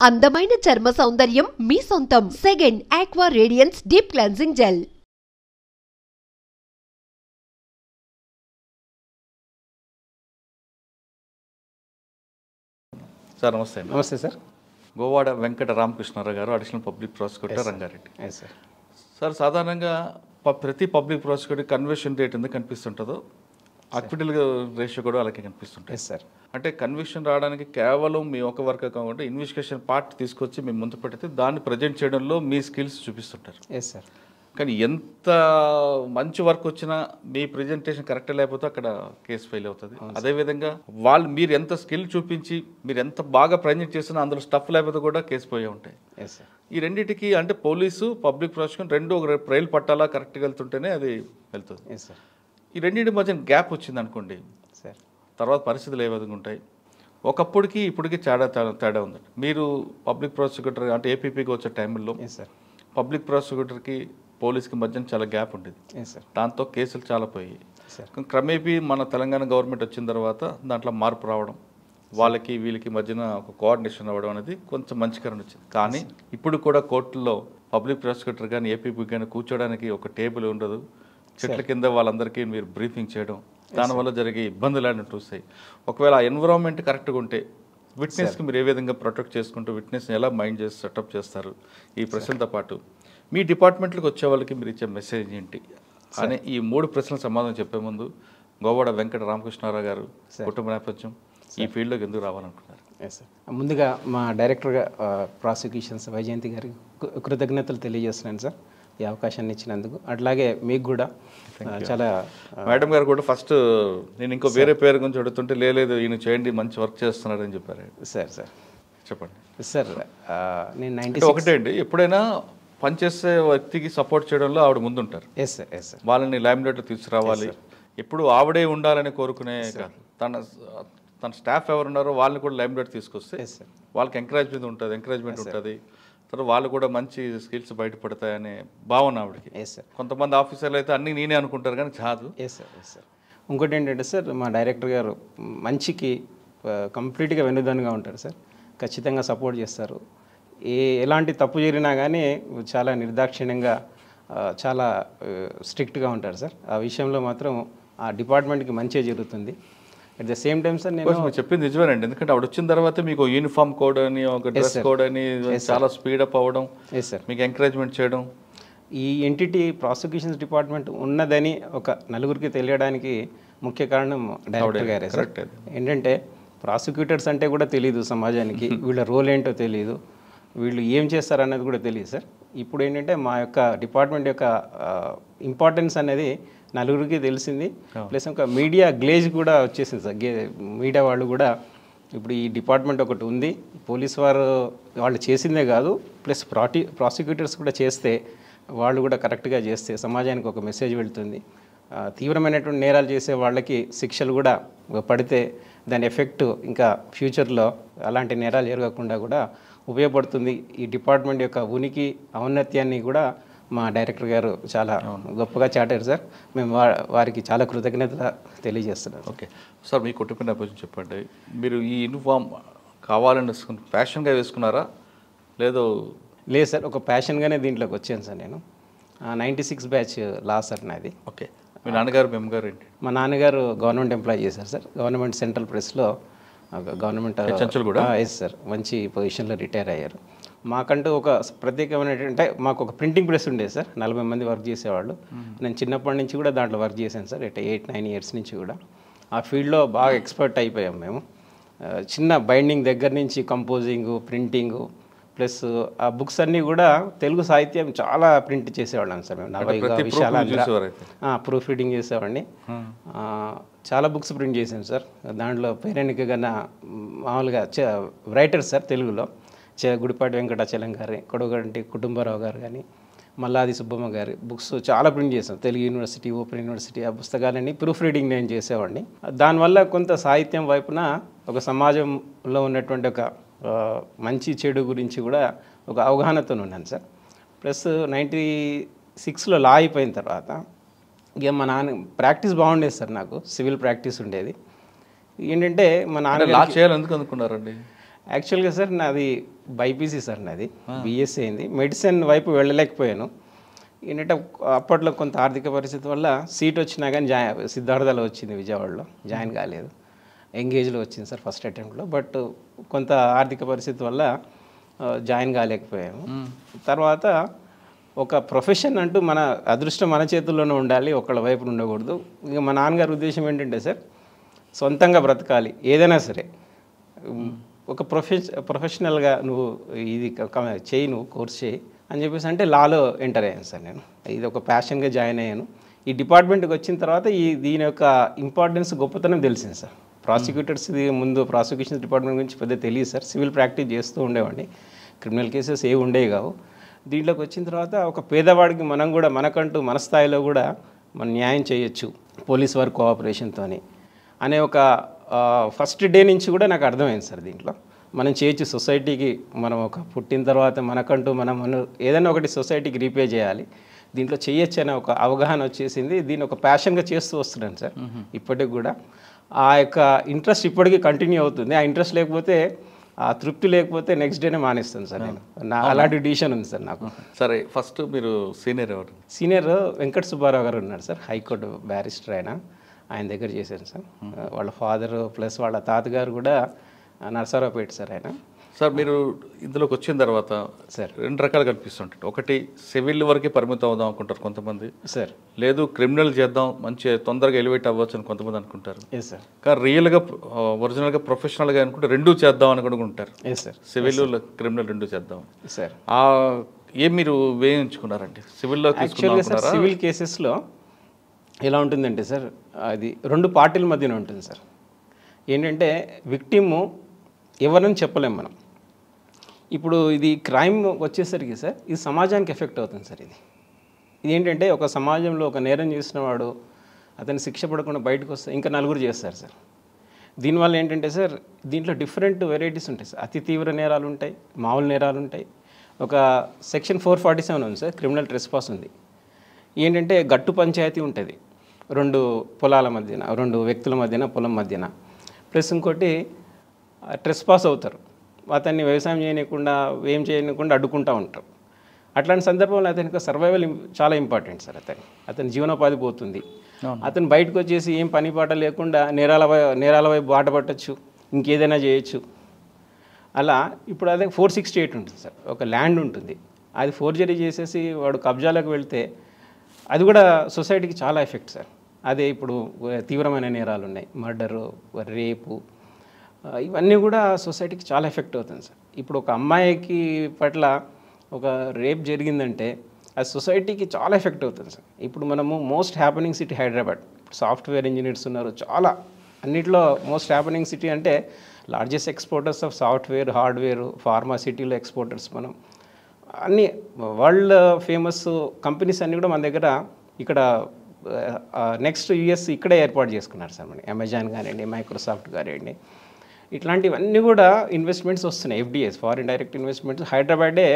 అందమైన చర్మ సౌందర్యం మీ సొంతం. Second aqua radiance deep cleansing gel. Sir నమస్తే. నమస్తే సార్. గోవాడ వెంకట రామకృష్ణారావు గారు, additional public prosecutor, Rangareddy. Sir sir సాధారణంగా ప్రతి పబ్లిక్ ప్రాసిక్యూటర్ కన్విక్షన్ రేట్ ఎందుకు కనిపిస్తుంటుందో అక్విటల్ రేషియో కూడా అలాగే కనిపిస్తుంటుంది సార్. అంటే కన్విక్షన్ రావడానికి కేవలం మీ ఒక వర్క్ కాకుండా ఇన్వెస్టిగేషన్ పార్ట్ తీసుకొచ్చి మేము ముందు పెడితే దాన్ని ప్రజెంట్ చేయడంలో మీ స్కిల్స్ చూపిస్తుంటారు. సార్ కానీ ఎంత మంచి వర్క్ వచ్చినా మీ ప్రజెంటేషన్ కరెక్ట్ లేకపోతే అక్కడ కేసు ఫెయిల్ అవుతుంది. అదేవిధంగా మీరు ఎంత స్కిల్ చూపించి మీరు ఎంత బాగా ప్రజెంట్ చేసినా అందులో స్టఫ్ లేకపోతే కూడా కేసు పోయే ఉంటాయి. ఈ రెండింటికి అంటే పోలీసు పబ్లిక్ ప్రాసిక్యూషన్ రెండు ఒక రైలు పట్టాలా కరెక్ట్గా వెళ్తుంటేనే అది వెళ్తుంది. ఈ రెండింటి మధ్య గ్యాప్ వచ్చింది అనుకోండి సార్, తర్వాత పరిస్థితులు ఏ విధంగా ఉంటాయి? ఒకప్పటికి ఇప్పటికి తేడా ఉంది. మీరు పబ్లిక్ ప్రాసిక్యూటర్ అంటే ఏపీపీకి వచ్చే టైంలో పబ్లిక్ ప్రాసిక్యూటర్కి పోలీస్కి మధ్య చాలా గ్యాప్ ఉండేది. దాంతో కేసులు చాలా పోయాయి. క్రమేపీ మన తెలంగాణ గవర్నమెంట్ వచ్చిన తర్వాత దాంట్లో మార్పు రావడం, వాళ్ళకి వీళ్ళకి మధ్యన ఒక కోఆర్డినేషన్ అవ్వడం అనేది కొంచెం మంచికరణ వచ్చింది. కానీ ఇప్పుడు కూడా కోర్టుల్లో పబ్లిక్ ప్రాసిక్యూటర్ కానీ ఏపీపీ కానీ కూర్చోడానికి ఒక టేబుల్ ఉండదు. చెట్ల కింద వాళ్ళందరికీ మీరు బ్రీఫింగ్ చేయడం, దానివల్ల జరిగే ఇబ్బందులు అనేవి చూస్తాయి. ఒకవేళ ఆ ఎన్విరాన్మెంట్ కరెక్ట్గా ఉంటే విట్నెస్కి మీరు ఏ విధంగా ప్రొటెక్ట్ చేసుకుంటూ విట్నెస్ని ఎలా మైండ్ చేసి సెటప్ చేస్తారు? ఈ ప్రశ్నలతో పాటు మీ డిపార్ట్మెంట్లోకి వచ్చే వాళ్ళకి మీరు ఇచ్చే మెసేజ్ ఏంటి అనే ఈ మూడు ప్రశ్నల సమాధానం చెప్పే ముందు గోవాడ వెంకట రామకృష్ణారావు గారు కుటుంబ నేపథ్యం, ఈ ఫీల్డ్లోకి ఎందుకు రావాలనుకున్నారు? ముందుగా మా డైరెక్టర్గా ప్రాసిక్యూషన్స్ వైజయంతి గారికి కృతజ్ఞతలు తెలియజేస్తున్నాను సార్, ఈ అవకాశాన్ని ఇచ్చినందుకు. అట్లాగే మీకు కూడా చాలా. మేడం గారు కూడా ఫస్ట్ నేను ఇంకో వేరే పేరు గురించి అడుగుతుంటే లేదు ఈయన చేయండి మంచి వర్క్ చేస్తున్నాడు అని చెప్పారు. సార్ చెప్పండి సార్. నేను 96 ఒకటే అండి, ఎప్పుడైనా పనిచేసే వ్యక్తికి సపోర్ట్ చేయడంలో ఆవిడ ముందుంటారు. సార్ వాళ్ళని లైమ్లైట్లో తీసుకురావాలి, ఎప్పుడు ఆవిడే ఉండాలని కోరుకునే కాదు, తన స్టాఫ్ ఎవరున్నారో వాళ్ళని కూడా లైమ్లైట్ తీసుకొస్తే వాళ్ళకి ఎంకరేజ్మెంట్ ఉంటుంది. తర్వాత వాళ్ళు కూడా మంచి స్కిల్స్ బయటపడతాయనే భావన ఆవిడకి. కొంతమంది ఆఫీసర్లు అయితే అన్నీ నేనే అనుకుంటారు కానీ కాదు. సార్ ఇంకోటి ఏంటంటే సార్, మా డైరెక్టర్ గారు మంచికి కంప్లీట్గా వెన్నుదన్నుగా ఉంటారు సార్. ఖచ్చితంగా సపోర్ట్ చేస్తారు. ఎలాంటి తప్పు జరిగినా కానీ చాలా నిర్దాక్షిణ్యంగా చాలా స్ట్రిక్ట్గా ఉంటారు సార్. ఆ విషయంలో మాత్రం ఆ డిపార్ట్మెంట్కి మంచిగా జరుగుతుంది. At the same time sir నేను చెప్పింది నిజమేనండి, ఎందుకంటే ఆవిడ వచ్చిన తర్వాత మీకు యూనిఫామ్ కోడ్ అని ఒక డ్రెస్ కోడ్ అని చాలా స్పీడప్ అవ్వడం, మీకు ఎంకరేజ్మెంట్ చేయడం, ఈ ఎంటిటీ ప్రాసిక్యూషన్స్ డిపార్ట్మెంట్ ఉన్నదని ఒక నలుగురికి తెలియడానికి ముఖ్య కారణం డైరెక్టర్ గారే సార్. ఏంటంటే ప్రాసిక్యూటర్స్ అంటే కూడా తెలియదు సమాజానికి, వీళ్ళ రోల్ ఏంటో తెలియదు, వీళ్ళు ఏం చేస్తారనేది కూడా తెలియదు సార్. ఇప్పుడు ఏంటంటే మా యొక్క డిపార్ట్మెంట్ యొక్క ఇంపార్టెన్స్ అనేది నలుగురికి తెలిసింది. ప్లస్ ఇంకా మీడియా గ్లేజ్ కూడా వచ్చేసింది సార్. మీడియా వాళ్ళు కూడా ఇప్పుడు ఈ డిపార్ట్మెంట్ ఒకటి ఉంది, పోలీస్ వాళ్ళు చేసిందే కాదు, ప్లస్ ప్రాసిక్యూటర్స్ కూడా చేస్తే వాళ్ళు కూడా కరెక్ట్గా చేస్తే సమాజానికి ఒక మెసేజ్ వెళ్తుంది. తీవ్రమైనటువంటి నేరాలు చేసే వాళ్ళకి శిక్షలు కూడా పడితే దాని ఎఫెక్ట్ ఇంకా ఫ్యూచర్లో అలాంటి నేరాలు జరగకుండా కూడా ఉపయోగపడుతుంది. ఈ డిపార్ట్మెంట్ యొక్క ఉనికి ఔన్నత్యాన్ని కూడా మా డైరెక్టర్ గారు చాలా గొప్పగా చాటారు సార్. మేము వారికి చాలా కృతజ్ఞతలు తెలియజేస్తున్నాం. ఓకే సార్, మీ కుటుంబ నేపథ్యం చెప్పండి. మీరు ఈ యూనిఫామ్ కావాలని ప్యాషన్గా వేసుకున్నారా? లేదు సార్, ఒక ప్యాషన్గానే దీంట్లోకి వచ్చాను సార్. నేను 96 బ్యాచ్ లా సార్ నాది. ఓకే. మీ నాన్నగారు మీ అమ్మగారు ఏంటి? మా నాన్నగారు గవర్నమెంట్ ఎంప్లాయ్ చేశారు సార్. గవర్నమెంట్ సెంట్రల్ ప్రెస్లో గవర్నమెంట్ కూడా సార్ మంచి పొజిషన్లో రిటైర్ అయ్యారు. మాకంటూ ఒక ప్రత్యేకమైనటువంటి మాకు ఒక ప్రింటింగ్ ప్రెస్ ఉండేది సార్. 40 మంది వర్క్ చేసేవాళ్ళు. నేను చిన్నప్పటి నుంచి కూడా దాంట్లో వర్క్ చేశాను సార్. 8-9 ఇయర్స్ నుంచి కూడా ఆ ఫీల్డ్లో బాగా ఎక్స్పర్ట్ అయిపోయాం మేము. చిన్న బైండింగ్ దగ్గర నుంచి కంపోజింగు, ప్రింటింగు, ప్లస్ ఆ బుక్స్ అన్నీ కూడా తెలుగు సాహిత్యం చాలా ప్రింట్ చేసేవాళ్ళం సార్ మేము. 40 విషయాలు ప్రూఫ్ రీడింగ్ చేసేవాడిని. చాలా బుక్స్ ప్రింట్ చేసాం సార్. దాంట్లో పేరెంట్కి కన్నా మామూలుగా రైటర్స్ సార్ తెలుగులో గుడిపాటి వెంకటాచలం గారి, కొడగంటి కుటుంబరావు గారు కానీ, మల్లాది సుబ్బమ్మ గారి బుక్స్ చాలా ప్రింట్ చేసాం. తెలుగు యూనివర్సిటీ, ఓపెన్ యూనివర్సిటీ ఆ పుస్తకాలన్నీ ప్రూఫ్ రీడింగ్ నేను చేసేవాడిని. దానివల్ల కొంత సాహిత్యం వైపున ఒక సమాజంలో ఉన్నటువంటి ఒక మంచి చెడు గురించి కూడా ఒక అవగాహనతో ఉన్నాను సార్. ప్లస్ 96లో లా అయిపోయిన తర్వాత ఇక మా నాన్న ప్రాక్టీస్ బాగుండేది సార్. నాకు సివిల్ ప్రాక్టీస్ ఉండేది. ఏంటంటే మా నాన్న లా చేయాలి ఎందుకు అనుకున్నారండి? యాక్చువల్గా సార్ నాది బైపీసీ సార్, నాది బీఎస్సీ అయింది. మెడిసిన్ వైపు వెళ్ళలేకపోయాను. ఏంటంటే అప్పట్లో కొంత ఆర్థిక పరిస్థితి వల్ల సీట్ వచ్చినా కానీ సిద్ధార్థలో వచ్చింది, విజయవాడలో జాయిన్ కాలేదు. ఎంగేజ్లో వచ్చింది సార్ ఫస్ట్ అటెంప్ట్లో. బట్ కొంత ఆర్థిక పరిస్థితి వల్ల జాయిన్ కాలేకపోయాము. తర్వాత ఒక ప్రొఫెషన్ అంటూ మన అదృష్టం మన చేతుల్లోనే ఉండాలి, ఒకళ్ళ వైపు ఉండకూడదు. ఇక మా నాన్నగారి ఉద్దేశం ఏంటంటే సార్, సొంతంగా బ్రతకాలి ఏదైనా సరే, ఒక ప్రొఫెషనల్గా నువ్వు ఇది చేయి, నువ్వు కోర్స్ చేయి అని చెప్పేసి అంటే లాలో ఎంటర్ అయ్యాను సార్. నేను ఇది ఒక ప్యాషన్గా జాయిన్ అయ్యాను. ఈ డిపార్ట్మెంట్కి వచ్చిన తర్వాత దీని యొక్క ఇంపార్టెన్స్, గొప్పతనం తెలిసింది సార్. ప్రాసిక్యూటర్స్ది ముందు ప్రాసిక్యూషన్ డిపార్ట్మెంట్ గురించి పెద్ద తెలియదు సార్. సివిల్ ప్రాక్టీస్ చేస్తూ ఉండేవాడిని, క్రిమినల్ కేసెస్ ఏవి ఉండేవి కావు. దీంట్లోకి వచ్చిన తర్వాత ఒక పేదవాడికి మనం కూడా మనకంటూ మన స్థాయిలో కూడా మనం న్యాయం చేయొచ్చు పోలీస్ వారి కోఆపరేషన్తో అనే ఒక ఫస్ట్ డే నుంచి కూడా నాకు అర్థమైంది సార్. దీంట్లో మనం చేయొచ్చు, సొసైటీకి మనం ఒక పుట్టిన తర్వాత మనకంటూ మనం ఏదైనా ఒకటి సొసైటీకి రీపే చేయాలి, దీంట్లో చేయొచ్చు అనే ఒక అవగాహన వచ్చేసింది. దీన్ని ఒక ప్యాషన్గా చేస్తూ వస్తున్నాను సార్ ఇప్పటికి కూడా. ఆ యొక్క ఇంట్రెస్ట్ ఇప్పటికీ కంటిన్యూ అవుతుంది. ఆ ఇంట్రెస్ట్ లేకపోతే, ఆ తృప్తి లేకపోతే నెక్స్ట్ డేనే మానేస్తాను సార్ నేను. అలాంటి డిసిషన్ ఉంది సార్ నాకు. సరే, ఫస్ట్ మీరు సీనియర్ ఎవరు? సీనియర్ వెంకట సుబ్బారావు గారు ఉన్నారు సార్, హైకోర్టు బ్యారిస్టర్. ఆయన దగ్గర చేశాను సార్. వాళ్ళ ఫాదరు ప్లస్ వాళ్ళ తాతగారు కూడా నరసరావుపేట సార్ ఆయన. సార్ మీరు ఇందులోకి వచ్చిన తర్వాత సార్ 2 రకాలు కనిపిస్తుంటాయి. ఒకటి సివిల్ వరకే పరిమితం అవుదాం అనుకుంటారు కొంతమంది సార్, లేదు క్రిమినల్ చేద్దాం, మంచి తొందరగా ఎలివేట్ అవ్వచ్చు అని కొంతమంది అనుకుంటారు. Yes sir. కానీ రియల్గా ఒరిజినల్గా ప్రొఫెషనల్గా అనుకుంటే 2 చేద్దాం అని అనుకుంటారు. Yes sir. సివిల్ క్రిమినల్ 2 చేద్దాం సార్. ఏం మీరు వేయించుకున్నారండి సివిల్లో? యాక్చువల్గా సార్ సివిల్ కేసెస్లో ఎలా ఉంటుందంటే సార్, అది 2 పార్టీల మధ్యన ఉంటుంది సార్. ఏంటంటే విక్టిమ్ ఎవరని చెప్పలేం మనం. ఇప్పుడు ఇది క్రైమ్ వచ్చేసరికి సార్ ఇది సమాజానికి ఎఫెక్ట్ అవుతుంది సార్. ఇది ఏంటంటే ఒక సమాజంలో ఒక నేరం చేసిన వాడు అతను శిక్ష పడకుండా బయటకు వస్తే ఇంకా 4 చేస్తారు సార్. దీనివల్ల ఏంటంటే సార్ దీంట్లో డిఫరెంట్ వెరైటీస్ ఉంటాయి సార్. అతి తీవ్ర నేరాలు ఉంటాయి, మామూలు నేరాలు ఉంటాయి. ఒక సెక్షన్ 447 ఉంది సార్, క్రిమినల్ ట్రెస్పాస్ ఉంది. ఏంటంటే గట్టు పంచాయతీ ఉంటుంది 2 పొలాల మధ్యన, 2 వ్యక్తుల మధ్యన, పొలం మధ్యన. ప్లస్ ఇంకోటి ట్రెస్పాస్ అవుతారు, అతన్ని వ్యవసాయం చేయకుండా ఏం చేయకుండా అడ్డుకుంటూ ఉంటారు. అట్లాంటి సందర్భంలో అతనికి సర్వైవల్ చాలా ఇంపార్టెంట్ సార్. అతని జీవనోపాధి పోతుంది. అతను బయటకు వచ్చేసి ఏం పని పాట లేకుండా నేరాల వైపు బాట పట్టచ్చు, ఇంకేదైనా చేయొచ్చు. అలా ఇప్పుడు అదే 468 ఉంటుంది సార్, ఒక ల్యాండ్ ఉంటుంది, అది ఫోర్జరీ చేసేసి వాడు కబ్జాలకు వెళ్తే అది కూడా సొసైటీకి చాలా ఎఫెక్ట్ సార్. అదే ఇప్పుడు తీవ్రమైన నేరాలు ఉన్నాయి, మర్డరు, రేపు, ఇవన్నీ కూడా సొసైటీకి చాలా ఎఫెక్ట్ అవుతుంది సార్. ఇప్పుడు ఒక అమ్మాయికి పట్ల ఒక రేప్ జరిగిందంటే అది సొసైటీకి చాలా ఎఫెక్ట్ అవుతుంది సార్. ఇప్పుడు మనము most happening city Hyderabad, software engineers ఉన్నారు చాలా, అన్నిట్లో మోస్ట్ హ్యాపెనింగ్ సిటీ అంటే largest exporters of software, hardware, pharma సిటీలో ఎక్స్పోర్టర్స్ మనం. అన్నీ వరల్డ్ ఫేమస్ కంపెనీస్ అన్నీ కూడా మన దగ్గర ఇక్కడ నెక్స్ట్ యూఎస్ ఇక్కడే ఏర్పాటు చేసుకున్నారు సార్. మన అమెజాన్ కానివ్వండి, మైక్రోసాఫ్ట్ కానివ్వండి, ఇట్లాంటివన్నీ కూడా ఇన్వెస్ట్మెంట్స్ వస్తున్నాయి. ఎఫ్డిఎస్, ఫారిన్ డైరెక్ట్ ఇన్వెస్ట్మెంట్స్ హైదరాబాదే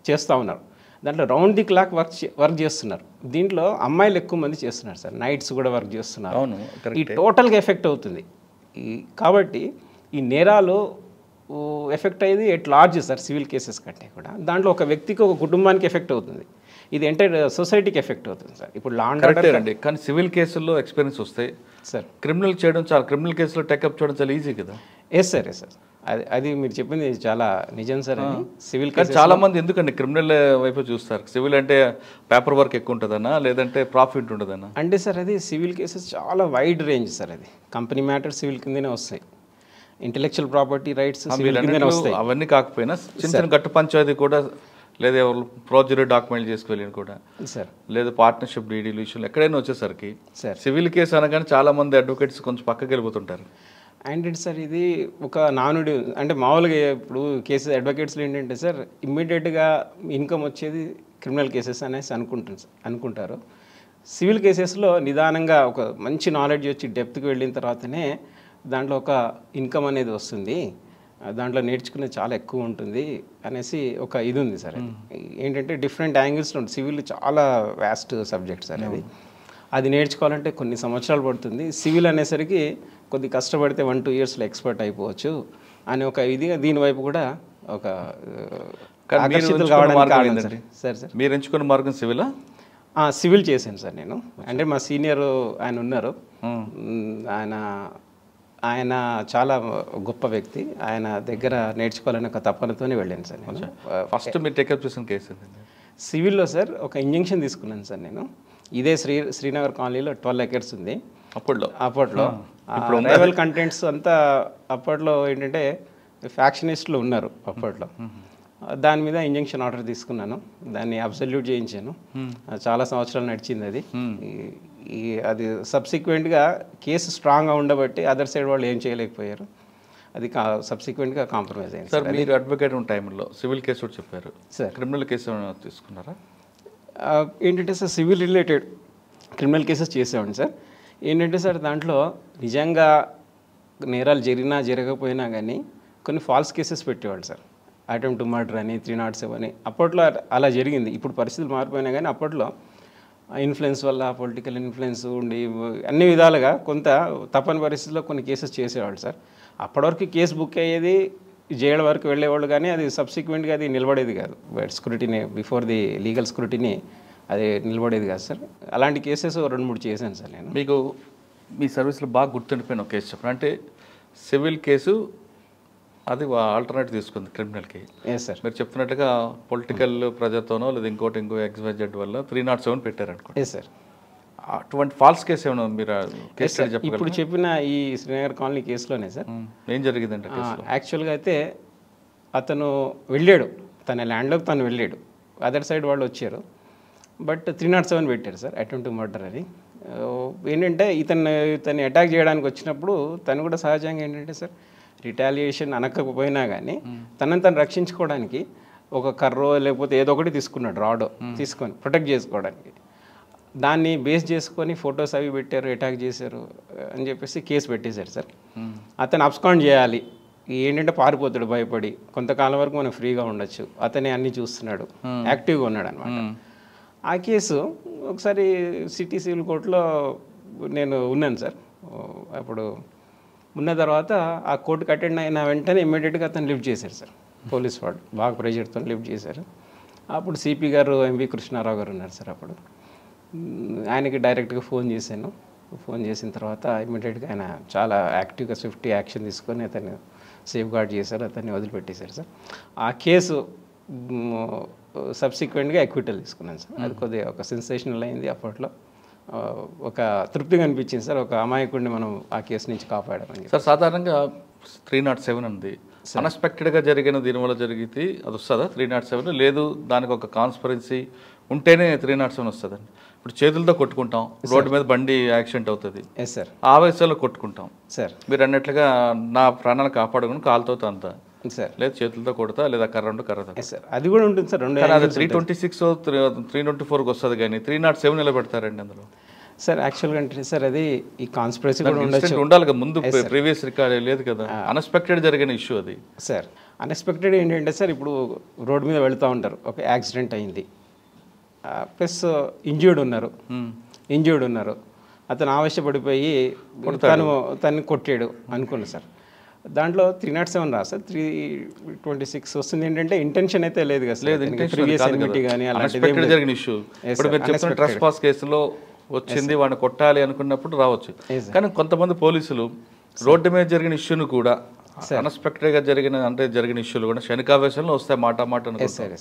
చేస్తూ ఉన్నారు. దాంట్లో రౌండ్ ది క్లాక్ వర్క్ చేస్తున్నారు. దీంట్లో అమ్మాయిలు ఎక్కువ మంది చేస్తున్నారు సార్, నైట్స్ కూడా వర్క్ చేస్తున్నారు. ఈ టోటల్గా ఎఫెక్ట్ అవుతుంది. కాబట్టి ఈ నేరాలు ఎఫెక్ట్ అయ్యేది at large sir, civil cases కంటే కూడా. దాంట్లో ఒక వ్యక్తికి, ఒక కుటుంబానికి ఎఫెక్ట్ అవుతుంది, ఇది ఎంటైర్ సొసైటీకి ఎఫెక్ట్ అవుతుంది సార్. ఇప్పుడు లా అండ్ ఆర్డర్ అండి, కానీ సివిల్ కేసుల్లో ఎక్స్పీరియన్స్ వస్తాయి సార్. క్రిమినల్ చేయడం చాలా, క్రిమినల్ కేసులో టేకప్ చేయడం చాలా ఈజీ కదా. Yes sir, yes sir. అది మీరు చెప్పింది చాలా నిజం సార్. అని సివిల్ కానీ చాలా మంది ఎందుకండి క్రిమినల్ వైపు చూస్తారు? సివిల్ అంటే పేపర్ వర్క్ ఎక్కువ ఉంటుందన్నా, లేదంటే ప్రాఫిట్ ఉంటుందన్నా? అంటే సార్ అది సివిల్ కేసెస్ చాలా వైడ్ రేంజ్ సార్. అది కంపెనీ మ్యాటర్ సివిల్ కిందనే వస్తాయి, ఇంటెలెక్చువల్ ప్రాపర్టీ రైట్స్ సివిల్ కిందనే వస్తాయి. అవన్నీ కాకపోయినా చిన్న చిన్న గట్టు పంచాయతీ కూడా, లేదా ప్రాజెక్ట్ డాక్యుమెంట్ చేసుకెళ్ళి కూడా సార్, లేదా పార్ట్నర్షిప్ డీడీలు ఇష్యూలు ఎక్కడైనా వచ్చేసరికి సార్ సివిల్ కేసు అనగానే చాలా మంది అడ్వకేట్స్ కొంచెం పక్కకి వెళ్ళిపోతుంటారు. అండ్ సార్ ఇది ఒక నానుడి, అంటే మామూలుగా ఇప్పుడు కేసెస్ అడ్వకేట్స్లో ఏంటంటే సార్ ఇమ్మీడియట్గా ఇన్కమ్ వచ్చేది క్రిమినల్ కేసెస్ అనేసి అనుకుంటారు. సివిల్ కేసెస్లో నిదానంగా ఒక మంచి నాలెడ్జ్ వచ్చి డెప్త్కి వెళ్ళిన తర్వాతనే దాంట్లో ఒక ఇన్కమ్ అనేది వస్తుంది, దాంట్లో నేర్చుకునేది చాలా ఎక్కువ ఉంటుంది అనేసి ఒక ఇది ఉంది సార్. ఏంటంటే డిఫరెంట్ యాంగిల్స్లో ఉంటుంది. సివిల్ చాలా వ్యాస్ట్ సబ్జెక్ట్ సార్. అది నేర్చుకోవాలంటే కొన్ని సంవత్సరాలు పడుతుంది. సివిల్ అనేసరికి కొద్ది కష్టపడితే 1-2 ఇయర్స్లో ఎక్స్పర్ట్ అయిపోవచ్చు. అని ఒక ఇదిగా దీనివైపు కూడా ఒక కానీ మీరు ఆకర్షితులు ఎంచుకున్న కావడానికి మార్గం కారణం ఏంటండి? సార్. సార్ మీరు ఎంచుకున్న మార్గం సివిలా? సివిల్ చేశాను సార్ నేను. అంటే మా సీనియర్ ఆయన ఉన్నారు, ఆయన చాలా గొప్ప వ్యక్తి, ఆయన దగ్గర నేర్చుకోవాలని ఒక తపనతోనే వెళ్ళాను సార్ నేను. ఫస్ట్ మీరు టేకప్ చేసిన కేసు ఏంటండి? సివిల్లో సార్ ఒక ఇంజెక్షన్ తీసుకున్నాను సార్ నేను. ఇదే శ్రీనగర్ కాలనీలో 12 acres ఉంది అప్పట్లో. రైవల్ కంటెంట్స్ అంతా అప్పట్లో ఏంటంటే ఫ్యాక్షనిస్టులు ఉన్నారు అప్పట్లో. దాని మీద ఇంజెక్షన్ ఆర్డర్ తీసుకున్నాను, దాన్ని అబ్సల్యూట్ చేయించాను. చాలా సంవత్సరాలు నడిచింది అది. అది సబ్సిక్వెంట్గా కేసు స్ట్రాంగ్గా ఉండబట్టి అదర్ సైడ్ వాళ్ళు ఏం చేయలేకపోయారు, అది సబ్సిక్వెంట్గా కాంప్రమైజ్ అయింది. సార్ మీరు అడ్వకేట్ ఉన్న టైంలో సివిల్ కేసు కూడా చెప్పారు సార్, క్రిమినల్ కేసు తీసుకున్నారా? ఏంటంటే sir civil related criminal cases చేసేవాడిని సార్. ఏంటంటే సార్ దాంట్లో నిజంగా నేరాలు జరిగినా జరగకపోయినా కానీ కొన్ని ఫాల్స్ కేసెస్ పెట్టేవాళ్ళు సార్. అటెంప్ట్ టు మర్డర్ అని, 307 అని. అప్పట్లో అలా జరిగింది. ఇప్పుడు పరిస్థితులు మారిపోయినా కానీ అప్పట్లో ఇన్ఫ్లుయెన్స్ వల్ల, పొలిటికల్ ఇన్ఫ్లుయెన్స్ ఉండి అన్ని విధాలుగా కొంత తప్పని పరిస్థితుల్లో కొన్ని కేసెస్ చేసేవాళ్ళు సార్. అప్పటివరకు కేసు బుక్ అయ్యేది, జైలు వరకు వెళ్ళేవాళ్ళు, కానీ అది సబ్సిక్వెంట్గా అది నిలబడేది కాదు. Scrutiny, before the legal scrutiny అది నిలబడేది కాదు సార్. అలాంటి కేసెస్ 2-3 చేశాను సార్ నేను. మీకు మీ సర్వీస్లో బాగా గుర్తుండిపోయిన ఒక కేసు చెప్పండి. అంటే సివిల్ కేసు అది ఆల్టర్నేట్ తీసుకుంది క్రిమినల్కి. సార్ మీరు చెప్తున్నట్టుగా పొలిటికల్ ప్రజతోనో లేదా ఇంకో XYZ వల్ల 307 పెట్టారు అనుకోండి. సార్ అటువంటి ఫాల్స్ కేసు ఏమైనా మీరు కేసు ఇప్పుడు చెప్పిన ఈ శ్రీనగర్ కాలనీ కేసులోనే సార్ ఏం జరిగిందంటే యాక్చువల్గా అయితే అతను వెళ్ళాడు, తన ల్యాండ్లోకి తను వెళ్ళాడు, అదర్ సైడ్ వాళ్ళు వచ్చారు, బట్ 307 పెట్టారు సార్, అటెంప్ట్ టు మర్డర్ అని. ఏంటంటే ఇతన్ని అటాక్ చేయడానికి వచ్చినప్పుడు తను కూడా సహజంగా ఏంటంటే సార్ రిటాలియేషన్ అనకపోయినా కానీ తనని తను రక్షించుకోవడానికి ఒక కర్రో లేకపోతే ఏదో ఒకటి తీసుకున్నాడు, రాడో తీసుకొని ప్రొటెక్ట్ చేసుకోవడానికి. దాన్ని బేస్ చేసుకొని ఫొటోస్ అవి పెట్టారు, అటాక్ చేశారు అని చెప్పేసి కేసు పెట్టేశారు సార్. అతను అబ్స్కాండ్ చేయాలి, ఏంటంటే పారిపోతాడు భయపడి, కొంతకాలం వరకు మనం ఫ్రీగా ఉండొచ్చు, అతనే అన్నీ చూస్తున్నాడు, యాక్టివ్గా ఉన్నాడు అనమాట. ఆ కేసు ఒకసారి సిటీ సివిల్ కోర్టులో నేను ఉన్నాను సార్. అప్పుడు ఉన్న తర్వాత ఆ కోర్టుకి అటెండ్ అయిన వెంటనే ఇమ్మీడియట్గా అతను లిఫ్ట్ చేశారు సార్, పోలీస్ వాళ్ళు బాగా ప్రెషర్తో లిఫ్ట్ చేశారు. అప్పుడు సిపి గారు ఎంవి కృష్ణారావు గారు ఉన్నారు సార్. అప్పుడు ఆయనకి డైరెక్ట్గా ఫోన్ చేశాను. ఫోన్ చేసిన తర్వాత ఇమ్మీడియట్గా ఆయన చాలా యాక్టివ్గా స్విఫ్ట్ యాక్షన్ తీసుకొని అతన్ని సేఫ్ గార్డ్ చేశారు, అతన్ని వదిలిపెట్టేశారు సార్. ఆ కేసు సబ్సిక్వెంట్గా ఎక్విటల్ తీసుకున్నాను సార్. అది కొద్దిగా ఒక సెన్సేషనల్ అయింది అప్పట్లో. ఒక తృప్తిగా అనిపించింది సార్, ఒక అమాయకుడిని మనం ఆ కేసు నుంచి కాపాడామని. సార్ సాధారణంగా 307 ఉంది, అన్ఎక్స్పెక్టెడ్గా జరిగిన దీనివల్ల జరిగితే అది వస్తుందా 307? లేదు దానికి ఒక కాన్స్పరెన్సీ ఉంటేనే 307 వస్తుందండి. ఇప్పుడు చేతులతో కొట్టుకుంటాం, రోడ్డు మీద బండి యాక్సిడెంట్ అవుతుంది, సార్ ఆవేశాల్లో కొట్టుకుంటాం సార్. మీరు అన్నట్లుగా నా ప్రాణాలు కాపాడుకుని కాలుతో అంతా సార్, లేదు చేతులతో కొడతా, లేదా కర్ర కర్రతో సార్. అది కూడా ఉంటుంది సార్. 326 324కి వస్తుంది కానీ 307 నిలబెడతారండి అందులో సార్. యాక్చువల్గా అంటే సార్ అది ఈ కాన్స్పిరసీ కూడా ఉండొచ్చు, ఉండాలి కదా, ముందు ప్రీవియస్ రికార్డ్ లేదు కదా, అన్ఎక్స్పెక్టెడ్ జరిగిన ఇష్యూ అది సార్. అన్ఎక్స్పెక్టెడ్ ఏంటంటే సార్, ఇప్పుడు రోడ్డు మీద వెళుతూ ఉంటారు, ఒక యాక్సిడెంట్ అయింది, ప్లస్ ఇంజ్యూర్డ్ ఉన్నారు, అతను ఆవేశపడిపోయి తను కొట్టాడు అనుకున్నాను సార్. దాంట్లో 307 రా సార్, 326 వస్తుంది. ఏంటంటే ఇంటెన్షన్ అయితే లేదు కదా సార్, జరిగిన ఇష్యూ. ఇప్పుడు మీరు చెప్తున్న ట్రెస్పాస్ కేసులో వచ్చింది, వాడిని కొట్టాలి అనుకున్నప్పుడు రావచ్చు. కానీ కొంతమంది పోలీసులు రోడ్డు మీద జరిగిన ఇష్యూను కూడా అన్ఎక్స్పెక్టెడ్గా జరిగిన ఇష్యూలు కూడా శనికావేశంలో వస్తాయి, మాట అనుకుంటారు,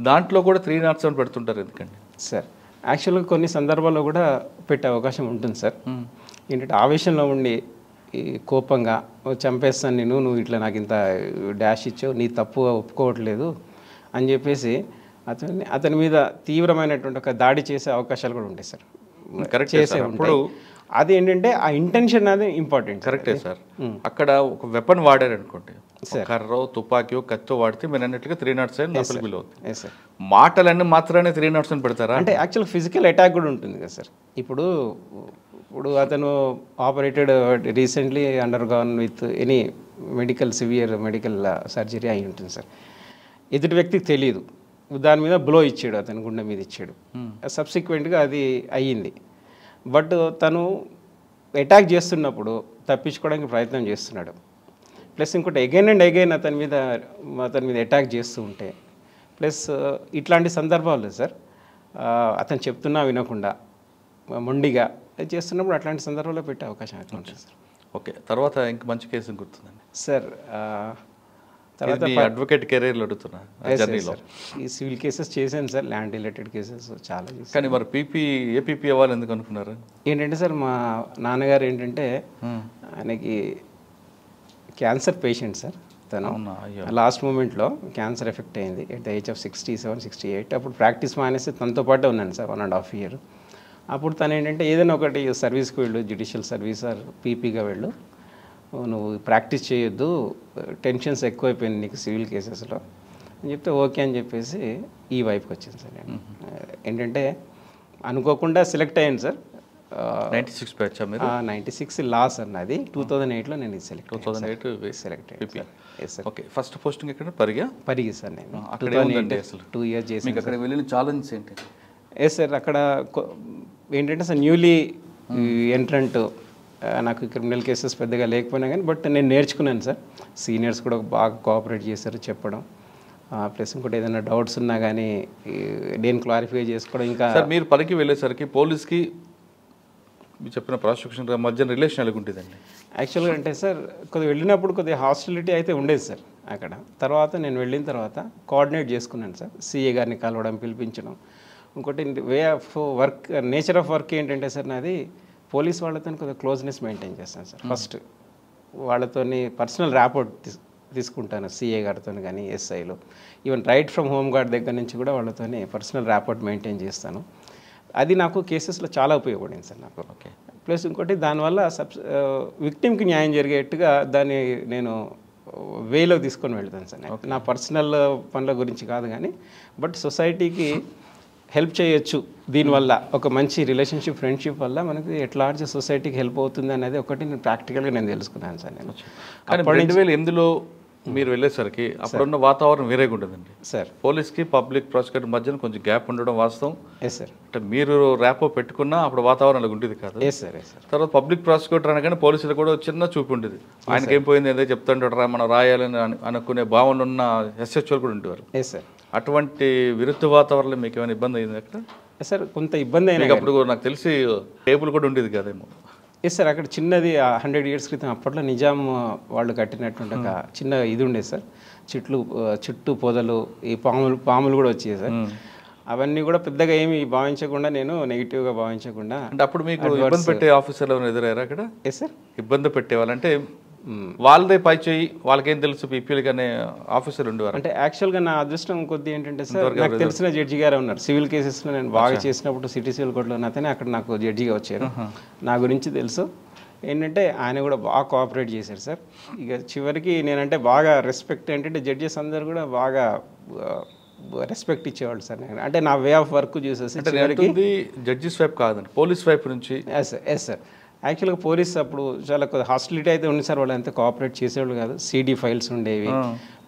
దాంట్లో కూడా 307 పెడుతుంటారు ఎందుకండి సార్? యాక్చువల్గా కొన్ని సందర్భాల్లో కూడా పెట్టే అవకాశం ఉంటుంది సార్. ఏంటంటే ఆవేశంలో ఉండి ఈ కోపంగా చంపేస్తాను నువ్వు ఇట్లా నాకు ఇంత డాష్ ఇచ్చావు, నీ తప్పుగా ఒప్పుకోవట్లేదు అని చెప్పేసి అతని మీద తీవ్రమైనటువంటి ఒక దాడి చేసే అవకాశాలు కూడా ఉంటాయి సార్. చేసే ఉంటాయి. అది ఏంటంటే ఆ ఇంటెన్షన్ అది ఇంపార్టెంట్. కరెక్టే సార్. అక్కడ ఒక వెపన్ వాడారు అనుకోండి, కర్రో తుపాకీయో కత్తో వాడితే మీరు అన్నట్లుగా 307 అప్లికబుల్ అవుతుంది. మాటలన్నీ మాత్రమే 307 పెడతారా? అంటే యాక్చువల్ ఫిజికల్ అటాక్ కూడా ఉంటుంది కదా సార్. ఇప్పుడు అతను operated recently undergone with any severe medical surgery అయి ఉంటుంది సార్. ఎదుటి వ్యక్తికి తెలియదు, దాని మీద బ్లో ఇచ్చాడు, అతని గుండె మీద ఇచ్చాడు, సబ్సిక్వెంట్గా అది అయ్యింది. బట్ తను అటాక్ చేస్తున్నప్పుడు తప్పించుకోవడానికి ప్రయత్నం చేస్తున్నాడు, ప్లస్ ఇంకోటి అగైన్ అండ్ అగైన్ అతని మీద అటాక్ చేస్తూ ఉంటే, ప్లస్ ఇట్లాంటి సందర్భాలు సార్ అతను చెప్తున్నా వినకుండా మొండిగా చేస్తున్నప్పుడు అట్లాంటి సందర్భాల్లో పెట్టే అవకాశం ఎట్లా ఉంటుంది సార్? ఓకే, తర్వాత ఇంక మంచి కేసు గుర్తుందండి సార్ తర్వాత అడ్వకేట్ కెరీర్లో అడుగుతున్నా జర్నీలో ఈ సివిల్ కేసెస్ చేశాను సార్, ల్యాండ్ రిలేటెడ్ కేసెస్ చాలా చేశాను. కానీ మరి ఏపీపీ అవ్వాలి ఎందుకు అనుకున్నారు? ఏంటంటే సార్ మా నాన్నగారు ఏంటంటే ఆయనకి క్యాన్సర్ పేషెంట్ సార్. తను లాస్ట్ మూమెంట్లో క్యాన్సర్ ఎఫెక్ట్ అయింది ఎట్ ద ఏజ్ ఆఫ్ 67, 68. అప్పుడు ప్రాక్టీస్ మానేసి తనతో పాటే ఉన్నాను సార్ 1.5 year. అప్పుడు తను ఏంటంటే ఏదైనా ఒకటి సర్వీస్కి వెళ్ళు, జ్యుడిషియల్ సర్వీస్ ఆర్ పీపీగా వెళ్ళు, నువ్వు ప్రాక్టీస్ చేయొద్దు, టెన్షన్స్ ఎక్కువైపోయింది నీకు సివిల్ కేసెస్లో అని చెప్తే ఓకే అని చెప్పేసి ఈ వైపుకి వచ్చింది సార్. నేను ఏంటంటే అనుకోకుండా సెలెక్ట్ అయ్యాను సార్. 96 బ్యాచ్ మీరు? 96 లాస్ సార్ నాది. 2008లో నేను సెలెక్ట్ 2008 సెలెక్ట్ అయ్యాను. ఓకే, ఫస్ట్ పోస్టింగ్ ఎక్కడ? పరిగి సార్. నేను అక్కడ 2 years చేసి మీకు అక్కడ వెళ్ళిన ఛాలెంజ్ ఏంటి? సార్ అక్కడ ఏంటంటే సార్ న్యూలీ ఎంట్రంట్, నాకు క్రిమినల్ కేసెస్ పెద్దగా లేకపోయినా కానీ బట్ నేను నేర్చుకున్నాను సార్. సీనియర్స్ కూడా బాగా కోఆపరేట్ చేశారు చెప్పడం, ప్లస్ ఇంకోటి ఏదైనా డౌట్స్ ఉన్నా కానీ నేను క్లారిఫై చేసుకోవడం. ఇంకా సార్ మీరు పనికి వెళ్ళేసరికి పోలీస్కి మీరు చెప్పిన ప్రాసిక్యూషన్ మధ్య రిలేషన్ ఎలా ఉంటుందండి? యాక్చువల్గా అంటే సార్ కొద్దిగా వెళ్ళినప్పుడు కొద్దిగా హాస్టిలిటీ అయితే ఉండేది సార్ అక్కడ. తర్వాత నేను వెళ్ళిన తర్వాత కోఆర్డినేట్ చేసుకున్నాను సార్, సిఏ గారిని కలవడం, పిలిపించడం. ఇంకోటి way of work, nature of work ఏంటంటే సార్ నాది పోలీస్ వాళ్ళతో కొద్దిగా క్లోజ్నెస్ మెయింటైన్ చేస్తాను సార్. ఫస్ట్ వాళ్ళతోని పర్సనల్ ర్యాపోర్ట్ తీసుకుంటాను, సిఏ గారితో కానీ ఎస్ఐలో, even right from home guard దగ్గర నుంచి కూడా వాళ్ళతోని పర్సనల్ ర్యాపోర్ట్ మెయింటైన్ చేస్తాను. అది నాకు కేసెస్లో చాలా ఉపయోగపడింది సార్ నాకు. ఓకే, ప్లస్ ఇంకోటి దానివల్ల విక్టిమ్కి న్యాయం జరిగేట్టుగా దాన్ని నేను వేలో తీసుకొని వెళ్తాను సార్. నా పర్సనల్ పనుల గురించి కాదు కానీ బట్ సొసైటీకి హెల్ప్ చేయొచ్చు దీనివల్ల. ఒక మంచి రిలేషన్షిప్, ఫ్రెండ్షిప్ వల్ల మనకి ఎట్లాంటి సొసైటీకి హెల్ప్ అవుతుంది అనేది ఒకటి నేను ప్రాక్టికల్గా నేను తెలుసుకున్నాను సార్. నేను కానీ 2008లో మీరు వెళ్ళేసరికి అప్పుడున్న వాతావరణం వేరేగా ఉండదండి సార్. పోలీస్కి పబ్లిక్ ప్రాసిక్యూటర్ మధ్యన కొంచెం గ్యాప్ ఉండడం వాస్తవం. సార్ అంటే మీరు ర్యాపో పెట్టుకున్నా అప్పుడు వాతావరణం అలా ఉండేది కాదు. సార్. తర్వాత పబ్లిక్ ప్రాసిక్యూటర్ అనగానే పోలీసులు కూడా చిన్న చూపు ఉండేది. ఆయనకి ఏం పోయింది ఏదో చెప్తుంటాడు, మనం రాయాలని అనుకునే భావన ఉన్న ఎస్హెచ్ఓలు కూడా ఉండేవారు. సార్ అటువంటి విరుద్ధ వాతావరణంలో మీకు ఏమైనా ఇబ్బంది అయింది అక్కడ? సార్ కొంత ఇబ్బంది అయినా అప్పుడు నాకు తెలిసి టేబుల్ కూడా ఉండేది కదేమో. సార్ అక్కడ చిన్నది 100 years క్రితం అప్పట్లో నిజాం వాళ్ళు కట్టినటువంటి ఒక చిన్న ఇది ఉండేది సార్. చుట్టూ పొదలు, ఈ పాములు కూడా వచ్చేది సార్. అవన్నీ కూడా పెద్దగా ఏమి భావించకుండా, నేను నెగిటివ్గా భావించకుండా. అంటే అప్పుడు మీకు ఇబ్బంది పెట్టే ఆఫీసర్లు ఎవరైనా ఎదురయ్యారా అక్కడ? సార్ ఇబ్బంది పెట్టేవాళ్ళంటే వాళ్ళదే పై చేయి, వాళ్ళకేం తెలుసు పీపీఎల్ అనే ఆఫీసర్ ఉండేవారు. అంటే యాక్చువల్గా నా అదృష్టం కొద్ది ఏంటంటే సార్, నాకు తెలిసిన జడ్జి గారే ఉన్నారు సివిల్ కేసెస్లో. నేను బాగా చేసినప్పుడు సిటీ సివిల్ కోర్టులో అతనే అక్కడ నాకు జడ్జిగా వచ్చారు. నా గురించి తెలుసు. ఏంటంటే ఆయన కూడా బాగా కోఆపరేట్ చేశారు సార్. ఇక చివరికి నేనంటే బాగా రెస్పెక్ట్, ఏంటంటే జడ్జెస్ అందరు కూడా బాగా రెస్పెక్ట్ ఇచ్చేవాళ్ళు సార్. నేను అంటే నా వే ఆఫ్ వర్క్ చూసేసి జడ్జిస్ వైపు కాదండి, పోలీస్ వైపు నుంచి. Yes sir. యాక్చువల్గా పోలీస్ అప్పుడు చాలా హాస్టిలిటీ అయితే ఉంది సార్. వాళ్ళు అంతా కోఆపరేట్ చేసేవాళ్ళు కాదు. CD ఫైల్స్ ఉండేవి,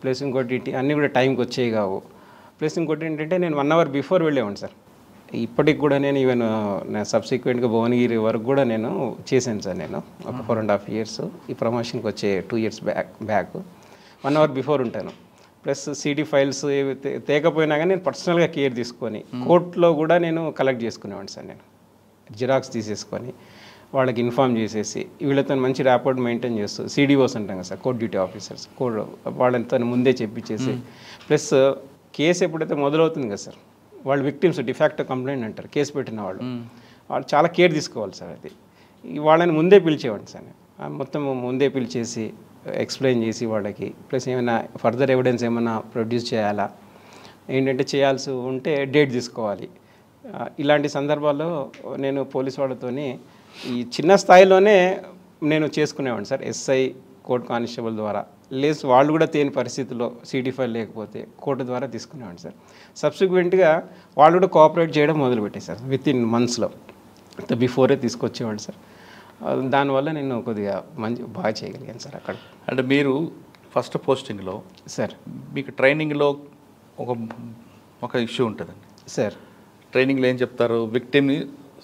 ప్లస్ ఇంకోటి అన్నీ కూడా టైంకి వచ్చేవి కావు. ప్లస్ ఇంకోటి ఏంటంటే నేను 1 hour బిఫోర్ వెళ్ళేవాడిని సార్. ఇప్పటికి కూడా నేను ఈవెన్ సబ్సిక్వెంట్గా భువనగిరి వరకు కూడా నేను చేశాను సార్. నేను ఒక 4.5 years ఈ ప్రమోషన్కి వచ్చే 2 years బ్యాక్ 1 hour బిఫోర్ ఉంటాను. ప్లస్ CD ఫైల్స్ తేకపోయినా కానీ నేను పర్సనల్గా కేర్ తీసుకొని కోర్టులో కూడా నేను కలెక్ట్ చేసుకునేవాడిని సార్. నేను జిరాక్స్ తీసేసుకొని వాళ్ళకి ఇన్ఫామ్ చేసేసి వీళ్ళతో మంచి ర్యాపోర్ట్ మెయింటైన్ చేస్తూ, CDOs అంటాం కదా సార్, కోర్ట్ డ్యూటీ ఆఫీసర్స్, వాళ్ళతో ముందే చెప్పించేసి, ప్లస్ కేసు ఎప్పుడైతే మొదలవుతుంది కదా సార్, వాళ్ళు విక్టిమ్స్ డిఫాక్టో కంప్లైంట్ అంటారు, కేసు పెట్టిన వాళ్ళు చాలా కేర్ తీసుకోవాలి సార్. అది వాళ్ళని ముందే పిలిచేవాడిని సార్. మొత్తం ముందే పిలిచేసి ఎక్స్ప్లెయిన్ చేసి వాళ్ళకి, ప్లస్ ఏమైనా ఫర్దర్ ఎవిడెన్స్ ఏమైనా ప్రొడ్యూస్ చేయాలా, ఏంటంటే చేయాల్సి ఉంటే డేట్ తీసుకోవాలి. ఇలాంటి సందర్భాల్లో నేను పోలీస్ వాళ్ళతోని ఈ చిన్న స్థాయిలోనే నేను చేసుకునేవాడిని సార్. SI, కోర్టు కానిస్టేబుల్ ద్వారా, లేదు వాళ్ళు కూడా తేని పరిస్థితుల్లో CD ఫైల్ లేకపోతే కోర్టు ద్వారా తీసుకునేవాడిని సార్. సబ్సిక్వెంట్గా వాళ్ళు కూడా కోఆపరేట్ చేయడం మొదలుపెట్టారు సార్. వితిన్ మంత్స్లో బిఫోరే తీసుకొచ్చేవాళ్ళు సార్. దానివల్ల నేను కొద్దిగా బాగా చేయగలిగాను సార్ అక్కడ. అంటే మీరు ఫస్ట్ పోస్టింగ్లో సార్ మీకు ట్రైనింగ్లో ఒక ఇష్యూ ఉంటుందండి సార్. ట్రైనింగ్లో ఏం చెప్తారు? విక్టిమ్ని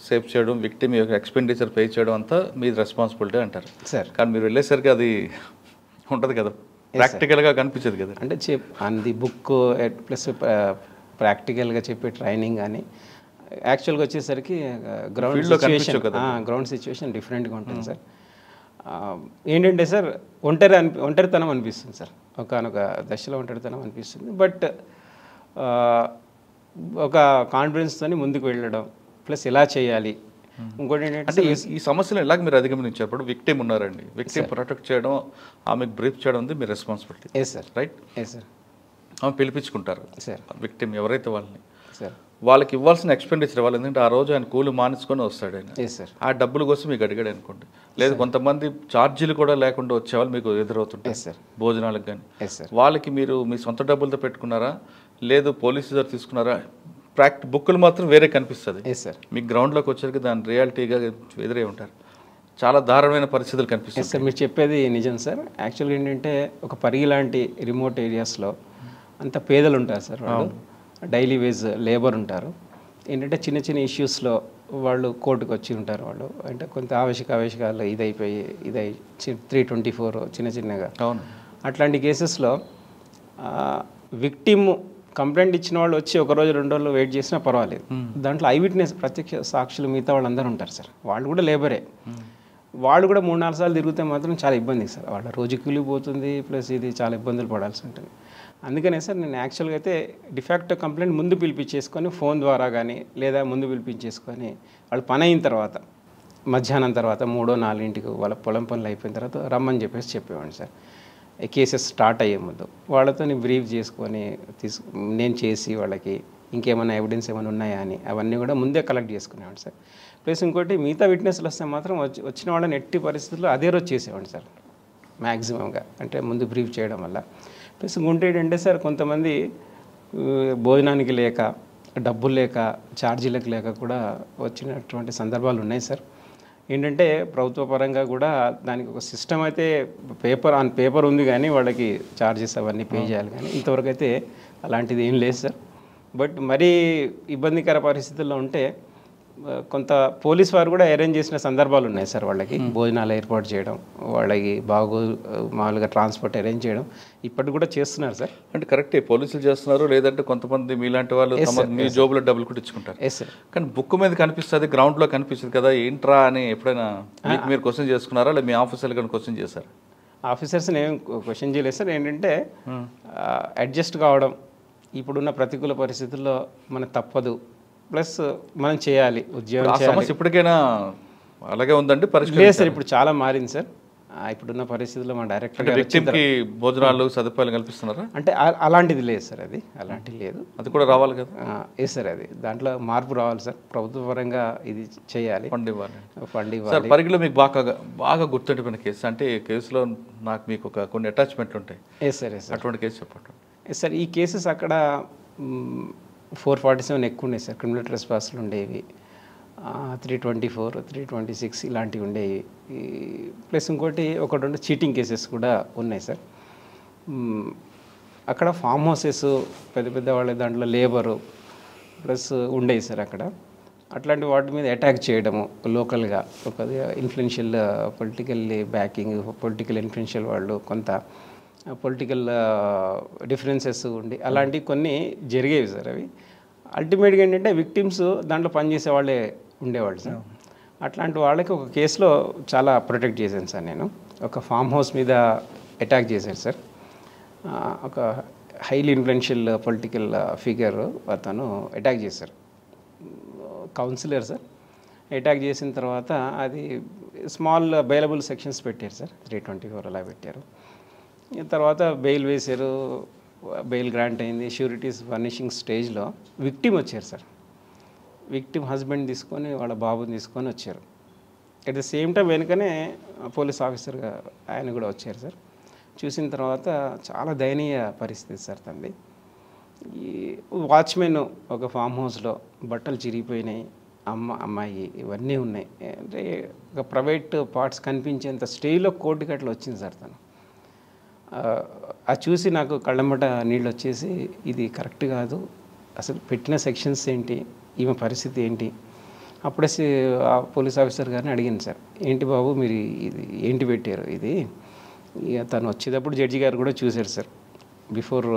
సేవ్ చేయడం, విక్టిమ్ యొక్క ఎక్స్పెండిచర్ పే చేయడం అంతా మీది రెస్పాన్సిబిలిటీ అంటారు సార్. కానీ మీరు వెళ్ళేసరికి అది ఉంటుంది కదా, ప్రాక్టికల్గా కనిపించదు కదా. అంటే అది బుక్ ప్లస్ ప్రాక్టికల్గా చెప్పే ట్రైనింగ్ కానీ యాక్చువల్గా వచ్చేసరికి గ్రౌండ్ సిచ్యువేషన్ డిఫరెంట్గా ఉంటుంది సార్. ఏంటంటే సార్ ఒంటరితనం అనిపిస్తుంది సార్, ఒకనొక దశలో ఒంటరితనం అనిపిస్తుంది. బట్ ఒక కాన్ఫిడెన్స్తో ముందుకు వెళ్ళడం ప్లస్ ఎలా చేయాలి. ఇంకోటి ఏంటంటే ఈ సమస్యలు ఎలాగ మీరు అధిగమించేటప్పుడు విక్టిమ్ ఉన్నారండి, విక్టిమ్ ప్రొటెక్ట్ చేయడం, ఆమెకు బ్రీఫ్ చేయడం ఉంది మీ responsibility. Yes sir. Right. Yes sir. ఆమె పిలిపించుకుంటారు సార్ విక్టిమ్ ఎవరైతే వాళ్ళని, సార్ వాళ్ళకి ఇవ్వాల్సిన ఎక్స్పెండిచర్ ఇవ్వాలి. ఎందుకంటే ఆ రోజు ఆయన కూలి మానేసుకొని వస్తాడు ఆయన. Yes sir. ఆ డబ్బుల కోసం మీకు అడిగాడు అనుకోండి, లేదు కొంతమంది ఛార్జీలు కూడా లేకుండా వచ్చేవాళ్ళు మీకు ఎదురవుతుంటారు సార్, భోజనాలకు కానీ. Yes sir. వాళ్ళకి మీరు మీ సొంత డబ్బులతో పెట్టుకున్నారా, లేదు పోలీసు దగ్గర తీసుకున్నారా? బుక్కులు మాత్రం వేరే కనిపిస్తుంది. Yes sir. మీ గ్రౌండ్లోకి వచ్చేసరికి దాని రియాలిటీగా ఎదురై ఉంటారు. చాలా దారుణమైన పరిస్థితులు కనిపిస్తాయి. సార్ మీరు చెప్పేది నిజం సార్. యాక్చువల్గా ఏంటంటే ఒక పరిగి లాంటి రిమోట్ ఏరియాస్లో అంత పేదలు ఉంటారు సార్, వాళ్ళు డైలీ వేజ్ లేబర్ ఉంటారు. ఏంటంటే చిన్న చిన్న ఇష్యూస్లో వాళ్ళు కోర్టుకు వచ్చి ఉంటారు. వాళ్ళు అంటే కొంత ఆవేశకాలు ఇదైపోయి 324 చిన్న చిన్నగా. అవును. అట్లాంటి కేసెస్లో విక్టిమ్ కంప్లైంట్ ఇచ్చిన వాళ్ళు వచ్చి ఒక రోజు 2 రోజులు వెయిట్ చేసినా పర్వాలేదు. దాంట్లో ఐ విట్నెస్ ప్రత్యక్ష సాక్షులు మిగతా వాళ్ళందరూ ఉంటారు సార్. వాళ్ళు కూడా లేబరే. వాళ్ళు కూడా 3-4 సార్లు తిరిగితే మాత్రం చాలా ఇబ్బంది సార్. వాళ్ళ రోజు కూలిపోతుంది, ప్లస్ ఇది చాలా ఇబ్బందులు పడాల్సి ఉంటుంది. అందుకనే సార్ నేను యాక్చువల్గా అయితే డిఫాక్టో కంప్లైంట్ ముందు పిలిపించేసుకొని ఫోన్ ద్వారా కానీ లేదా ముందు పిలిపించేసుకొని వాళ్ళు పని అయిన తర్వాత మధ్యాహ్నం తర్వాత 3-4 వాళ్ళ పొలం పనులు అయిపోయిన తర్వాత రమ్మని చెప్పేవాడిని సార్. కేసెస్ స్టార్ట్ అయ్యే ముందు వాళ్ళతో బ్రీఫ్ చేసుకొని నేను చేసి వాళ్ళకి ఇంకేమైనా ఎవిడెన్స్ ఏమైనా ఉన్నాయా అని అవన్నీ కూడా ముందే కలెక్ట్ చేసుకునేవాడిని సార్. ప్లస్ ఇంకోటి మిగతా విట్నెస్లు వస్తే మాత్రం వచ్చిన వాళ్ళని ఎట్టి పరిస్థితుల్లో అదే రోజు చేసేవాడిని సార్ మ్యాక్సిమంగా, అంటే ముందు బ్రీఫ్ చేయడం వల్ల. ప్లస్ ఇంకోటి ఏంటంటే సార్ కొంతమంది భోజనానికి లేక, డబ్బులు లేక, ఛార్జీలకు లేక కూడా వచ్చినటువంటి సందర్భాలు ఉన్నాయి సార్. ఏంటంటే ప్రభుత్వ పరంగా కూడా దానికి ఒక సిస్టమ్ అయితే పేపర్ ఉంది, కానీ వాళ్ళకి ఛార్జెస్ అవన్నీ పే చేయాలి. కానీ ఇంతవరకు అయితే అలాంటిది ఏం లేదు సార్. బట్ మరీ ఇబ్బందికర పరిస్థితుల్లో ఉంటే కొంత పోలీస్ వారు కూడా అరేంజ్ చేసిన సందర్భాలు ఉన్నాయి సార్. వాళ్ళకి భోజనాలు ఏర్పాటు చేయడం, వాళ్ళకి మామూలుగా ట్రాన్స్పోర్ట్ అరేంజ్ చేయడం ఇప్పటికి కూడా చేస్తున్నారు సార్. అంటే కరెక్టే, పోలీసులు చేస్తున్నారు. లేదంటే కొంతమంది మీలాంటి వాళ్ళు మీ జోబులో డబ్బులు కూడా ఇచ్చుకుంటారు. Yes sir. కానీ బుక్ మీద కనిపిస్తుంది, గ్రౌండ్లో కనిపిస్తుంది కదా, ఏంట్రా అని ఎప్పుడైనా మీరు క్వశ్చన్ చేసుకున్నారా, లేదా మీ ఆఫీసర్లు కానీ క్వశ్చన్ చేశారు? ఆఫీసర్స్ని ఏం క్వశ్చన్ చేయలేదు సార్. ఏంటంటే అడ్జస్ట్ కావడం, ఇప్పుడున్న ప్రతికూల పరిస్థితుల్లో మనకు తప్పదు, ప్లస్ మనం చేయాలి, ఉద్యోగం చేయాలి. ఇప్పటికైనా అలాగే ఉందండి పరిస్థితి? లేదు సార్, ఇప్పుడు చాలా మారింది సార్. ఇప్పుడున్న పరిస్థితుల్లో మా డైరెక్టర్ భోజనాలు సదుపాయాలు కల్పిస్తున్నారా? అంటే అలాంటిది లేదు సార్, అలాంటిది లేదు. అది కూడా రావాలి కదా? ఏ సార్, అది దాంట్లో మార్పు రావాలి సార్. ప్రభుత్వ పరంగా ఇది చేయాలి, ఫండ్ ఇవ్వాలి. పరిగిలో మీకు బాగా గుర్తుండిపోయిన కేసు అంటే, కేసులో మీకు కొన్ని అటాచ్మెంట్లు ఉంటాయి. ఏ సార్, అటువంటి కేసు చెప్పండి. సార్ ఈ కేసెస్ అక్కడ 447 ఎక్కువ ఉన్నాయి సార్. క్రిమినల్ ట్రెస్పాస్లు ఉండేవి, 324, 326 ఇలాంటివి ఉండేవి. ప్లస్ ఇంకోటి 1-2 చీటింగ్ కేసెస్ కూడా ఉన్నాయి సార్. అక్కడ ఫామ్ హౌసెస్ పెద్ద వాళ్ళ దాంట్లో లేబరు ప్లస్ ఉండేవి సార్ అక్కడ. అట్లాంటి వాటి మీద అటాక్ చేయడము లోకల్గా ఒక influential political backing, political influential వాళ్ళు, కొంత పొలిటికల్ డిఫరెన్సెస్ ఉండి అలాంటివి కొన్ని జరిగేవి సార్. అవి అల్టిమేట్గా ఏంటంటే విక్టిమ్స్ దాంట్లో పనిచేసే వాళ్ళే ఉండేవాళ్ళు సార్. అట్లాంటి వాళ్ళకి ఒక కేసులో చాలా ప్రొటెక్ట్ చేశాను సార్ నేను. ఒక ఫామ్ హౌస్ మీద అటాక్ చేశారు సార్. ఒక హైలీ ఇన్ఫ్లుయెన్షియల్ పొలిటికల్ ఫిగర్ అతను అటాక్ చేశారు, కౌన్సిలర్ సార్. అటాక్ చేసిన తర్వాత అది స్మాల్ బెయిలబుల్ సెక్షన్స్ పెట్టారు సార్, 324 అలా పెట్టారు. తర్వాత బెయిల్ వేశారు, బెయిల్ గ్రాంట్ అయింది. షూరిటీస్ ఫర్నిషింగ్ స్టేజ్లో విక్టిమ్ వచ్చారు సార్. విక్టిమ్ హస్బెండ్ తీసుకొని వాళ్ళ బాబుని తీసుకొని వచ్చారు. అట్ ద సేమ్ టైం వెనుకనే పోలీస్ ఆఫీసర్గా ఆయన కూడా వచ్చారు సార్. చూసిన తర్వాత చాలా దయనీయ పరిస్థితి సార్ తండ్రి. ఈ వాచ్మెన్ ఒక ఫామ్ హౌస్లో బట్టలు చిరిగిపోయినాయి, అమ్మాయి ఇవన్నీ ఉన్నాయి. అంటే ఒక ప్రైవేట్ పార్ట్స్ కనిపించేంత స్టేజ్లో కోర్టుకి అట్లా వచ్చింది సార్ తను. అది చూసి నాకు కళ్ళమ్మట నీళ్ళు వచ్చేసి, ఇది కరెక్ట్ కాదు, అసలు పెట్టిన సెక్షన్స్ ఏంటి, ఈమె పరిస్థితి ఏంటి. అప్పుడే ఆ పోలీస్ ఆఫీసర్ గారిని అడిగింది సార్, ఏంటి బాబు మీరు ఇది ఏంటి పెట్టారు, ఇది ఇక తను వచ్చేటప్పుడు జడ్జి గారు కూడా చూశారు సార్. బిఫోర్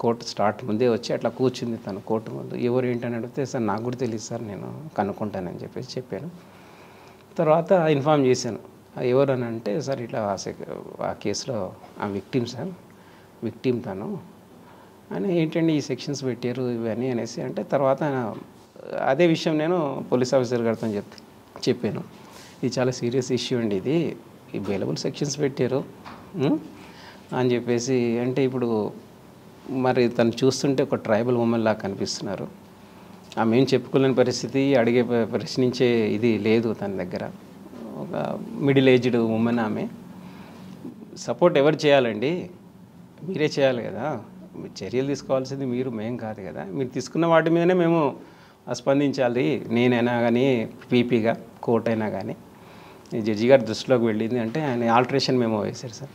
కోర్టు స్టార్ట్ ముందే వచ్చి అట్లా కూర్చుంది తను కోర్టు ముందు. ఎవరు ఏంటని అడిగితే సార్ నాకు కూడా తెలియదు సార్, నేను కనుక్కుంటానని చెప్పేసి చెప్పాను. తర్వాత ఇన్ఫామ్ చేశాను. ఎవరు అని అంటే సార్ ఇట్లా ఆ కేసులో ఆ విక్టిమ్ సార్, విక్టిమ్ తను అని. ఏంటండి ఈ సెక్షన్స్ పెట్టారు ఇవన్నీ అనేసి అంటే, తర్వాత అదే విషయం నేను పోలీస్ ఆఫీసర్ గారితో చెప్పాను. ఇది చాలా సీరియస్ ఇష్యూ అండి, ఇది ఈ బెయిలబుల్ సెక్షన్స్ పెట్టారు అని చెప్పేసి అంటే, ఇప్పుడు మరి తను చూస్తుంటే ఒక ట్రైబల్ ఉమెన్ లాగా కనిపిస్తున్నారు. ఆమె ఏం చెప్పుకోలేని పరిస్థితి, అడిగే ప్రశ్నించే ఇది లేదు తన దగ్గర. ఒక మిడిల్ ఏజ్డ్ ఉమెన్ ఆమె. సపోర్ట్ ఎవరు చేయాలండి? మీరే చేయాలి కదా. చర్యలు తీసుకోవాల్సింది మీరు, మేం కాదు కదా. మీరు తీసుకున్న వాటి మీదనే మేము స్పందించాలి. నేనైనా కానీ, పీపీగా కోర్ట్ అయినా కానీ. జడ్జి గారి దృష్టిలోకి వెళ్ళింది అంటే ఆయన ఆల్టరేషన్ మేము వేశారు సార్.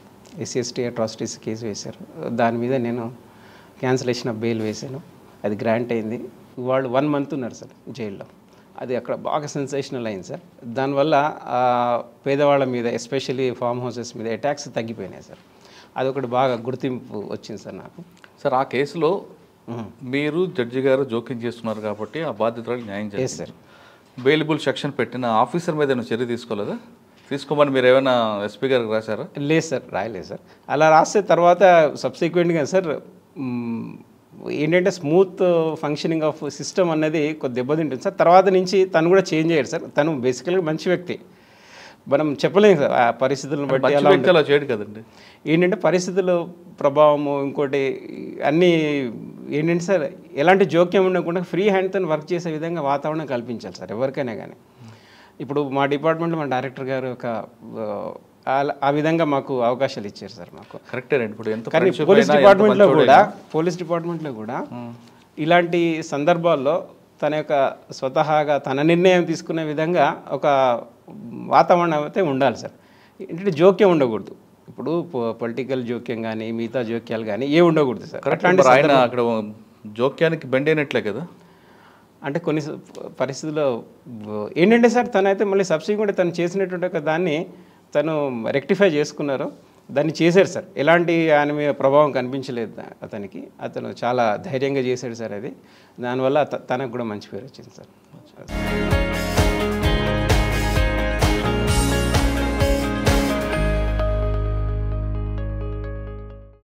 SC/ST అట్రాసిటీస్ కేసు వేశారు. దాని మీద నేను క్యాన్సిలేషన్ ఆఫ్ బెయిల్ వేశాను. అది గ్రాంట్ అయింది. వాళ్ళు 1 month ఉన్నారు సార్ జైల్లో. అది అక్కడ బాగా సెన్సేషనల్ అయింది సార్. దానివల్ల పేదవాళ్ళ మీద, ఎస్పెషల్లీ ఫామ్ హౌసెస్ మీద అటాక్స్ తగ్గిపోయినాయి సార్. అదొకటి బాగా గుర్తింపు వచ్చింది సార్ నాకు. సార్ ఆ కేసులో మీరు జడ్జి గారు జోక్యం చేస్తున్నారు కాబట్టి ఆ బాధ్యతలకు న్యాయం చేస్తారు సార్. బెయిలబుల్ సెక్షన్ పెట్టిన ఆఫీసర్ మీద ఏమైనా చర్య తీసుకోలేదా? తీసుకోమని మీరు ఏమైనా ఎస్పీ గారికి రాశారా? లేదు సార్, రాయలేదు సార్. అలా రాస్తే తర్వాత సబ్సిక్వెంట్గా సార్ ఏంటంటే స్మూత్ ఫంక్షనింగ్ ఆఫ్ సిస్టమ్ అన్నది కొద్ది దెబ్బతింటుంది సార్. తర్వాత నుంచి తను కూడా చేంజ్ అయ్యాడు సార్. తను బేసికల్గా మంచి వ్యక్తి, మనం చెప్పలేము సార్. ఆ పరిస్థితులను బట్టి అలా చేయడు కదండి. ఏంటంటే పరిస్థితుల ప్రభావము, ఇంకోటి అన్నీ ఏంటంటే సార్ ఎలాంటి జోక్యం ఉండకుండా ఫ్రీ హ్యాండ్తో వర్క్ చేసే విధంగా వాతావరణం కల్పించాలి సార్ ఎవరికైనా కానీ. ఇప్పుడు మా డిపార్ట్మెంట్లో మా డైరెక్టర్ గారు ఒక ఆ విధంగా మాకు అవకాశాలు ఇచ్చారు సార్ మాకు. కరెక్టే. ఇప్పుడు ఎంత కానీ పోలీస్ డిపార్ట్మెంట్లో కూడా ఇలాంటి సందర్భాల్లో తన యొక్క స్వతహాగా తన నిర్ణయం తీసుకునే విధంగా ఒక వాతావరణం అయితే ఉండాలి సార్. ఏంటంటే జోక్యం ఉండకూడదు. ఇప్పుడు పొలిటికల్ జోక్యం కానీ, మిగతా జోక్యాలు కానీ ఏ ఉండకూడదు సార్. ఆయన అక్కడ జోక్యానికి బెండ్ అయినట్లే కదా. అంటే కొన్ని పరిస్థితుల్లో ఏంటంటే సార్ తనైతే మళ్ళీ సబ్సిక్వెంట్ తను చేసినటువంటి ఒక దాన్ని తను రెక్టిఫై చేసుకున్నారు, దాన్ని చేశారు సార్. ఎలాంటి ఆయన మీద ప్రభావం కనిపించలేదు అతనికి. అతను చాలా ధైర్యంగా చేశాడు సార్. అది దానివల్ల తనకు కూడా మంచి పేరు వచ్చింది సార్.